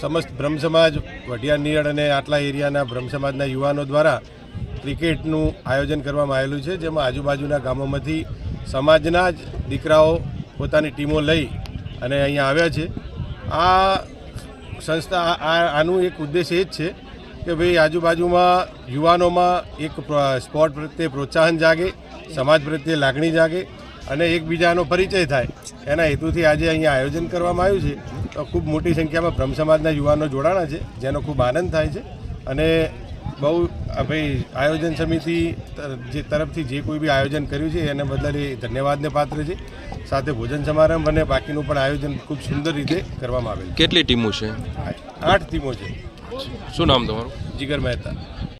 સમસ્ત બ્રહ્મ સમાજ વઢિયાર નિયડ અને આટલા એરિયાના બ્રહ્મ સમાજના યુવાનો દ્વારા ક્રિકેટનું આયોજન કરવામાં આવેલું છે, જેમાં આજુબાજુના ગામોમાંથી સમાજના જ દીકરાઓ પોતાની ટીમો લઈ અને અહીંયા આવ્યા છે. આ સંસ્થા આનું એક ઉદ્દેશ્ય એ જ છે કે ભાઈ આજુબાજુમાં યુવાનોમાં એક સ્પોર્ટ પ્રત્યે પ્રોત્સાહન જાગે, સમાજ પ્રત્યે લાગણી જાગે અને એકબીજાનો પરિચય થાય, એના હેતુથી આજે અહીંયા આયોજન કરવામાં આવ્યું છે. તો ખૂબ મોટી સંખ્યામાં બ્રહ્મ સમાજના યુવાનો જોડાણા છે, જેનો ખૂબ આનંદ થાય છે. અને બહુ ભાઈ આયોજન સમિતિ જે તરફથી જે કોઈ બી આયોજન કર્યું છે એને બદલે ધન્યવાદને પાત્ર છે. સાથે ભોજન સમારંભ અને બાકીનું પણ આયોજન ખૂબ સુંદર રીતે કરવામાં આવેલ છે. કેટલી ટીમો છે? 8 ટીમો છે. શું નામ તમારું? જીગર મહેતા.